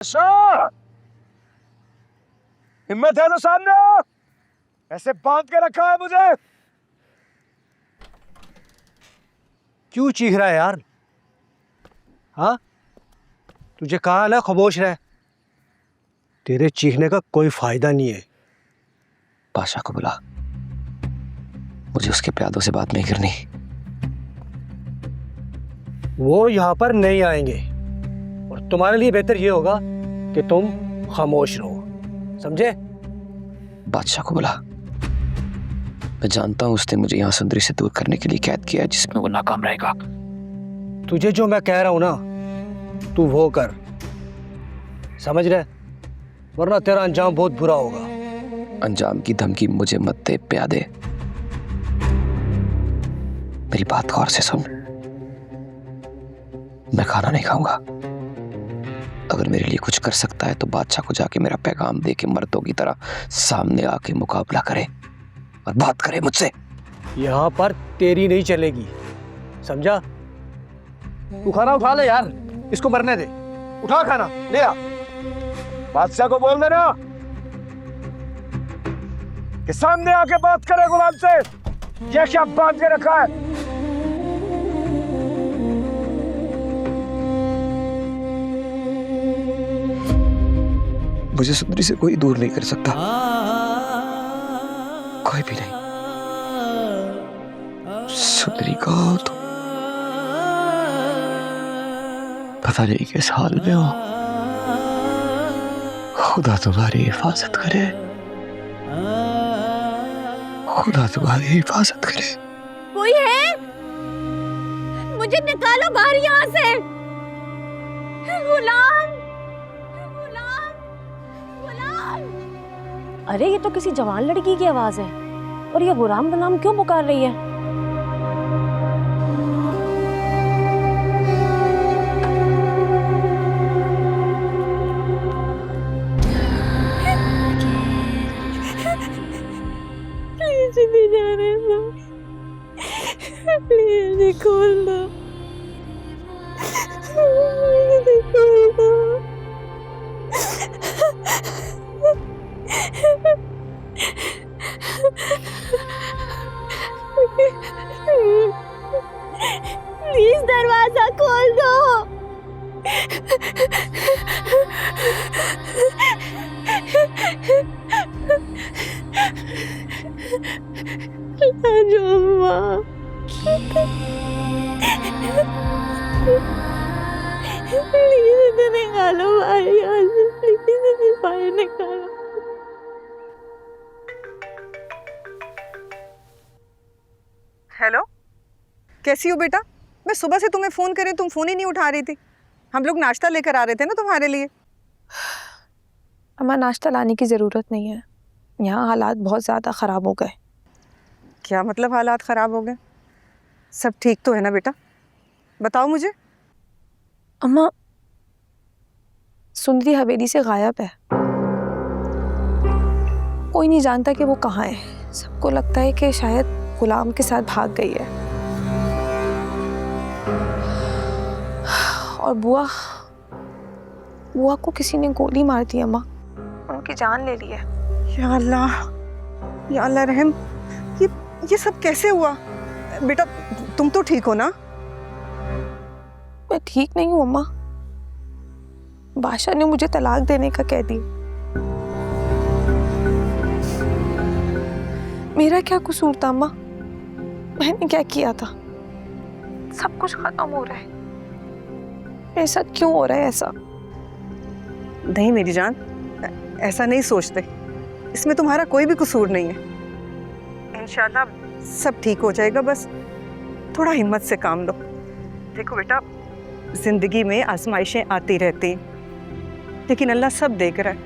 अच्छा, हिम्मत है तो सामने आओ। ऐसे बांध के रखा है मुझे। क्यों चीख रहा है यार? हाँ, तुझे कहा ना खामोश रह। तेरे चीखने का कोई फायदा नहीं है। बादशाह को बुला, मुझे उसके प्यादों से बात नहीं करनी। वो यहाँ पर नहीं आएंगे और तुम्हारे लिए बेहतर ये होगा कि तुम खामोश रहो, समझे? बादशाह को बुला। मैं जानता हूं उसने मुझे यहाँ सुंदरी से दूर करने के लिए कैद किया है, जिसमें वो नाकाम रहेगा। तुझे जो मैं कह रहा हूं ना, तू वो कर, समझ रहे? वरना तेरा अंजाम बहुत बुरा होगा। अंजाम की धमकी मुझे मत दे प्यादे। मेरी बात गौर से सुन। मैं खाना नहीं खाऊंगा। अगर मेरे लिए कुछ कर सकता है तो बादशाह को जाके मेरा पैगाम दे के मर्दों की तरह सामने आके मुकाबला करे और बात करे मुझसे। यहाँ पर तेरी नहीं चलेगी, समझा? तू खाना उठा ले यार, इसको मरने दे। उठा खाना, ले आ। बादशाह को बोल देना कि सामने आके बात करे गुलाम से। ये क्या बांध के रखा है? मुझे सुंदरी से कोई दूर नहीं कर सकता, कोई भी नहीं। सुंदरी का हो तो पता नहीं किस हाल में हो। खुदा तुम्हारी हिफाजत करे, खुदा तुम्हारी हिफाजत करे। कोई है? मुझे निकालो बाहर यहाँ से। गुलाम, गुलाम, गुलाम। अरे ये तो किसी जवान लड़की की आवाज है और ये गुलाम गुलाम क्यों पुकार रही है? प्लीज जाने दो, प्लीज खोल दो, खोल दो। प्लीज दरवाजा खोल दो। लाजो अम्मा, प्लीज इसे निकालो बाहर यहाँ से, प्लीज इसे बाहर निकालो। हेलो, कैसी हो बेटा? मैं सुबह से तुम्हें फ़ोन करे, तुम फ़ोन ही नहीं उठा रही थी। हम लोग नाश्ता लेकर आ रहे थे ना तुम्हारे लिए। अम्मा, नाश्ता लाने की ज़रूरत नहीं है। यहाँ हालात बहुत ज़्यादा ख़राब हो गए। क्या मतलब हालात ख़राब हो गए? सब ठीक तो है ना बेटा? बताओ मुझे। अम्मा, सुंदरी हवेली से गायब है। कोई नहीं जानता कि वो कहाँ है। सबको लगता है कि शायद गुलाम के साथ भाग गई है। और बुआ को किसी ने गोली मार दी अम्मा, उनकी जान ले ली है। या अल्लाह, या अल्लाह रहम। ये सब कैसे हुआ? बेटा तुम तो ठीक हो ना? मैं ठीक नहीं हूँ अम्मा। बादशाह ने मुझे तलाक देने का कह दी। मेरा क्या कसूर था अम्मा? मैंने क्या किया था? सब कुछ खत्म हो रहा है। मेरे साथ क्यों हो रहा है ऐसा? नहीं मेरी जान, ऐसा नहीं सोचते। इसमें तुम्हारा कोई भी कसूर नहीं है। इंशाल्लाह सब ठीक हो जाएगा, बस थोड़ा हिम्मत से काम लो। देखो बेटा, जिंदगी में आजमाइशें आती रहती, लेकिन अल्लाह सब देख रहा है,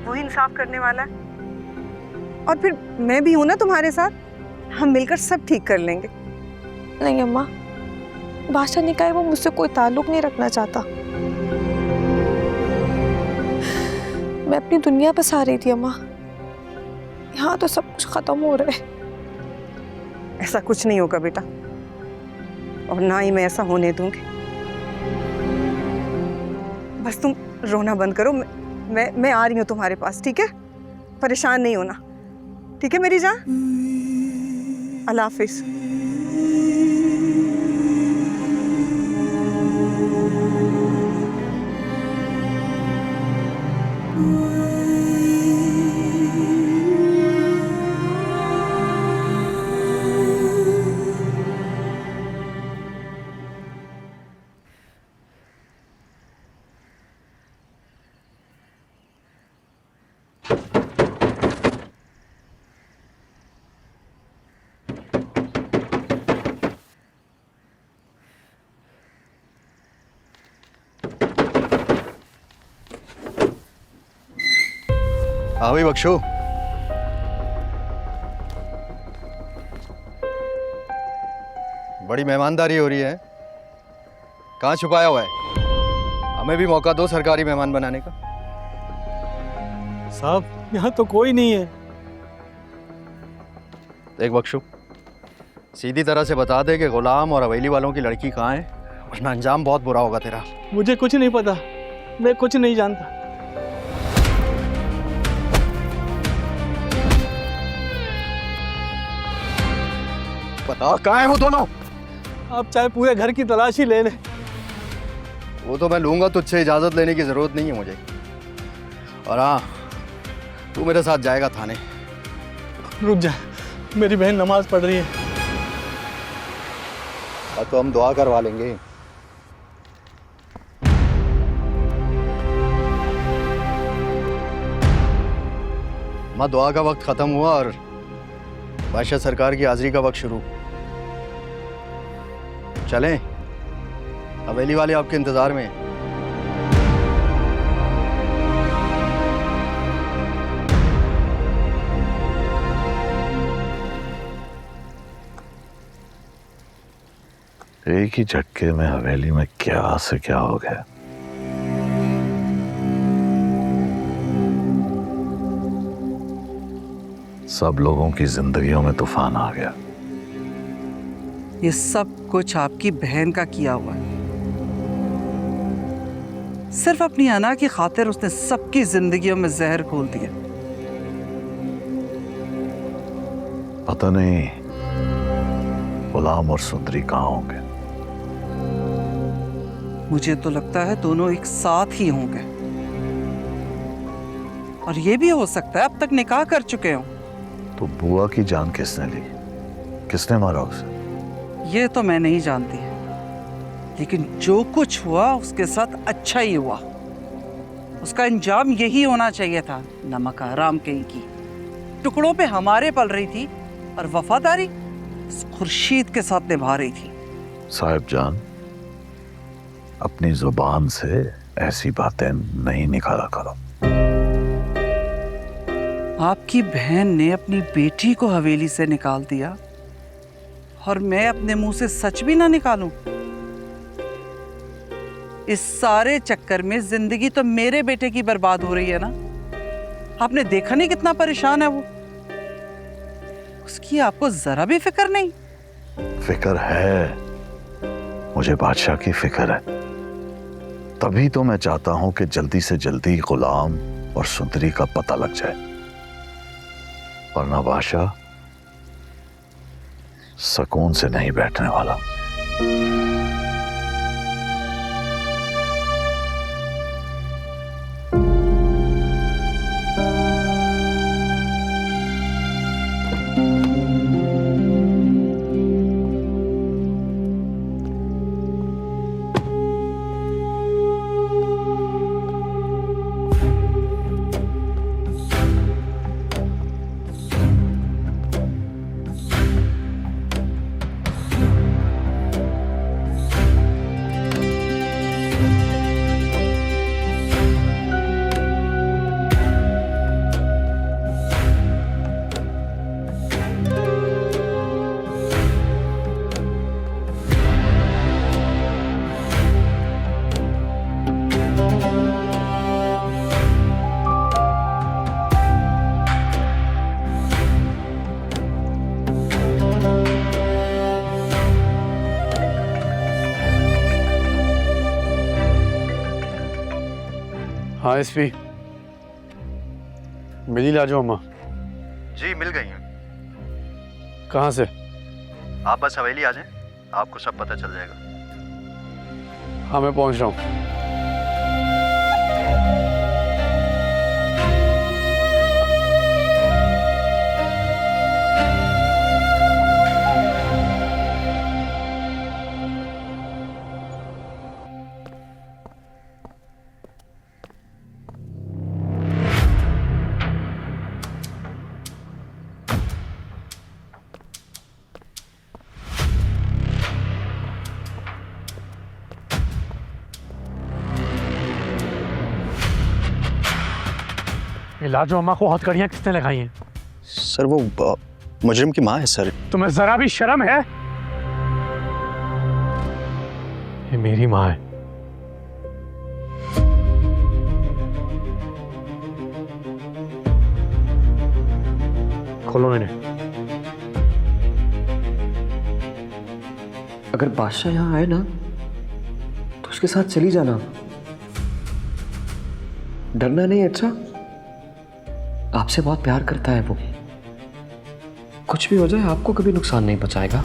वही इंसाफ करने वाला है। और फिर मैं भी हूं ना तुम्हारे साथ, हम मिलकर सब ठीक कर लेंगे। नहीं अम्मा, बादशाह ने कहा है वो मुझसे कोई ताल्लुक नहीं रखना चाहता। मैं अपनी दुनिया बस आ रही थी अम्मा। यहाँ तो सब कुछ खत्म हो रहा है। ऐसा कुछ नहीं होगा बेटा, और ना ही मैं ऐसा होने दूंगी। बस तुम रोना बंद करो। मैं आ रही हूँ तुम्हारे पास, ठीक है? परेशान नहीं होना, ठीक है मेरी जान? अल्लाह हाफिज। हाँ भाई बख्शो। बड़ी मेहमानदारी हो रही है। कहाँ छुपाया हुआ है? हमें भी मौका दो सरकारी मेहमान बनाने का। साहब यहाँ तो कोई नहीं है। देख बख्शो, सीधी तरह से बता दे कि गुलाम और हवेली वालों की लड़की कहाँ है, वरना अंजाम बहुत बुरा होगा तेरा। मुझे कुछ नहीं पता, मैं कुछ नहीं जानता। बता कहाँ है वो दोनों? आप चाहे पूरे घर की तलाशी ले लें। वो तो मैं लूंगा, तुझसे इजाजत लेने की जरूरत नहीं है मुझे। और हाँ, तू मेरे साथ जाएगा थाने। रुक जा, मेरी बहन नमाज पढ़ रही है। तो हम दुआ करवा लेंगे। माँ, दुआ का वक्त खत्म हुआ और बादशाह सरकार की हाजिरी का वक्त शुरू। चलें, हवेली वाले आपके इंतजार में हैं। एक ही झटके में हवेली में क्या से क्या हो गया। सब लोगों की जिंदगियों में तूफान आ गया। ये सब कुछ आपकी बहन का किया हुआ है। सिर्फ अपनी अना की खातिर उसने सबकी जिंदगियों में जहर घोल दिया। पता नहीं गुलाम और सुंदरी कहाँ होंगे। मुझे तो लगता है दोनों एक साथ ही होंगे, और ये भी हो सकता है अब तक निकाह कर चुके हों। तो बुआ की जान किसने ली? किसने मारा उसे? ये तो मैं नहीं जानती, लेकिन जो कुछ हुआ उसके साथ अच्छा ही हुआ। उसका अंजाम यही होना चाहिए था। नमक हराम कहीं की, टुकड़ों पे हमारे पल रही थी और वफादारी इस खुर्शीद के साथ निभा रही थी। साहिब जान, अपनी जुबान से ऐसी बातें नहीं निकाला करो। आपकी बहन ने अपनी बेटी को हवेली से निकाल दिया, और मैं अपने मुंह से सच भी ना निकालूं। इस सारे चक्कर में जिंदगी तो मेरे बेटे की बर्बाद हो रही है ना। आपने देखा नहीं कितना परेशान है वो? उसकी आपको जरा भी फिक्र नहीं? फिक्र है, मुझे बादशाह की फिक्र है। तभी तो मैं चाहता हूं कि जल्दी से जल्दी गुलाम और सुंदरी का पता लग जाए, वरना बादशाह सुकून से नहीं बैठने वाला। हाँ एसपी, मिली लाजो अम्मा? जी मिल गई हैं। कहाँ से? आप बस हवेली आ जाएं, आपको सब पता चल जाएगा। हाँ मैं पहुँच रहा हूँ। ये लाजो अम्मा को हथकड़ियाँ किसने लगाई हैं? सर वो मुजरिम की माँ है सर। तुम्हें जरा भी शर्म है? ये मेरी माँ है। खोलो इन्हें। अगर बादशाह यहाँ आए ना तो उसके साथ चली जाना, डरना नहीं। अच्छा, आपसे बहुत प्यार करता है वो, कुछ भी हो जाए आपको कभी नुकसान नहीं पहुंचाएगा।